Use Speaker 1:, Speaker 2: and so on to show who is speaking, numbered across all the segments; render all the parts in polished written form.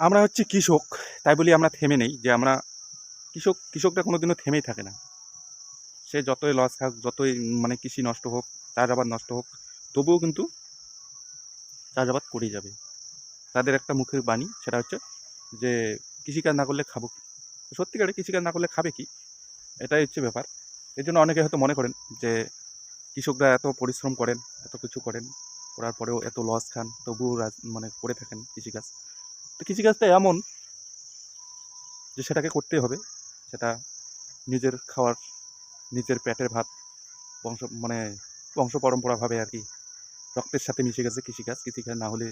Speaker 1: আমরা হচ্ছে কৃষক, তাই বলি আমরা থেমে নেই, যে আমরা কৃষকটা কোনোদিনও থেমেই থাকে না। সে যতই লস খাক, যতই মানে কৃষি নষ্ট হোক, চাষাবাদ নষ্ট হোক, তবুও কিন্তু চাষাবাদ করেই যাবে। তাদের একটা মুখের বাণী, সেটা হচ্ছে যে কৃষিকাজ না করলে খাবো কি। সত্যিকারে কৃষিকাজ না করলে খাবে কি, এটাই হচ্ছে ব্যাপার। এই জন্য অনেকে হয়তো মনে করেন যে কৃষকরা এত পরিশ্রম করেন, এত কিছু করেন, করার পরেও এত লস খান, তবুও মানে করে থাকেন কৃষিকাজ। তো কৃষিকাজটা এমন যে সেটাকে করতেই হবে। সেটা নিজের খাওয়ার, নিজের পেটের ভাত, মানে বংশ পরম্পরাভাবে আর কি রক্তের সাথে মিশে গেছে কৃষিকাজ। কৃষিকাজ না হলে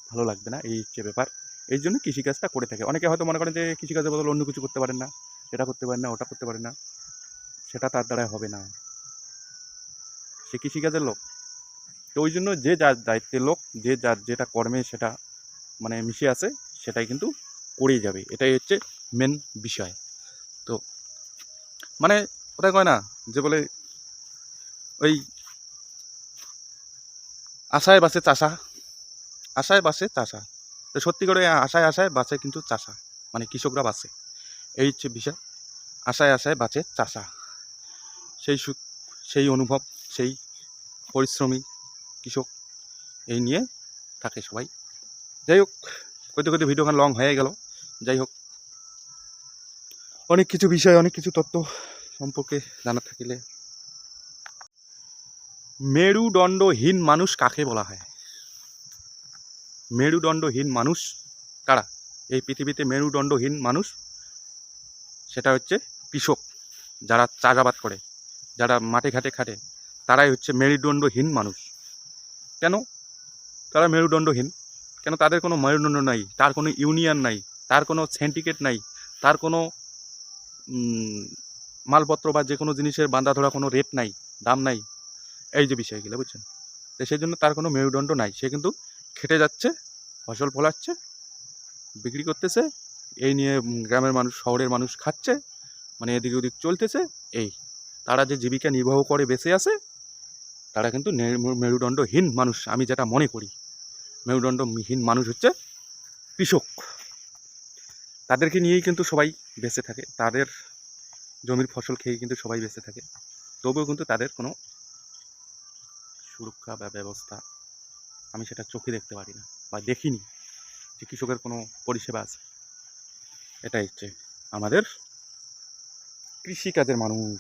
Speaker 1: ভালো লাগবে না, এই হচ্ছে ব্যাপার। এই জন্য কৃষিকাজটা করে থাকে। অনেকে হয়তো মনে করেন যে কৃষিকাজের বদলে অন্য কিছু করতে পারেন না, এটা করতে পারেন না, ওটা করতে পারেন না। সেটা তার দ্বারা হবে না, সে কৃষিকাজের লোক। তো ওই জন্য যে যার দায়িত্বের লোক, যে যার যেটা কর্মে সেটা মানে মিশে আছে, সেটাই কিন্তু করেই যাবে। এটাই হচ্ছে মেন বিষয়। তো মানে ওটা কয় না যে বলে ওই আশায় বাসে চাষা, আশায় বাসে চাষা। তো সত্যি করে আশায় আশায় বাঁচে কিন্তু চাষা, মানে কৃষকরা বাঁচে। এই হচ্ছে বিষয়। আশায় আশায় বাঁচে চাষা। সেই সুখ, সেই অনুভব, সেই পরিশ্রমী কৃষক, এই নিয়ে থাকে সবাই। যাই হোক, কইতে কইতে ভিডিওখান লং হয়ে গেল। যাই হোক, অনেক কিছু বিষয়, অনেক কিছু তথ্য সম্পর্কে জানার থাকিলে, মেরুদণ্ডহীন মানুষ কাকে বলা হয়? মেরুদণ্ডহীন মানুষ কারা? এই পৃথিবীতে মেরুদণ্ডহীন মানুষ, সেটা হচ্ছে কৃষক। যারা চাষাবাদ করে, যারা মাঠে ঘাটে খাটে, তারাই হচ্ছে মেরুদণ্ডহীন মানুষ। কেন তারা মেরুদণ্ডহীন? কেন তাদের কোনো মেরুদণ্ড নাই, তার কোনো ইউনিয়ন নাই, তার কোনো সিন্ডিকেট নাই, তার কোনো মালপত্র বা যে কোনো জিনিসের বাঁধা ধরা কোনো রেট নাই, দাম নাই, এই যে বিষয়গুলো বুঝছেন। তো সেই জন্য তার কোনো মেরুদণ্ড নাই। সে কিন্তু খেটে যাচ্ছে, ফসল ফলাচ্ছে, বিক্রি করতেছে, এই নিয়ে গ্রামের মানুষ, শহরের মানুষ খাচ্ছে, মানে এদিক ওদিক চলতেছে। এই তারা যে জীবিকা নির্বাহ করে বেঁচে আছে, তারা কিন্তু মেরুদণ্ডহীন মানুষ। আমি যেটা মনে করি, মেরুদণ্ডহীন মানুষ হচ্ছে কৃষক। তাদেরকে নিয়েই কিন্তু সবাই বেঁচে থাকে, তাদের জমির ফসল খেয়েই কিন্তু সবাই বেঁচে থাকে। তবুও কিন্তু তাদের কোনো সুরক্ষা বা ব্যবস্থা আমি সেটা চোখে দেখতে পারি না, বা দেখিনি যে কৃষকের কোনো পরিষেবা আছে। এটাই হচ্ছে আমাদের কৃষিকাজের মানুষ।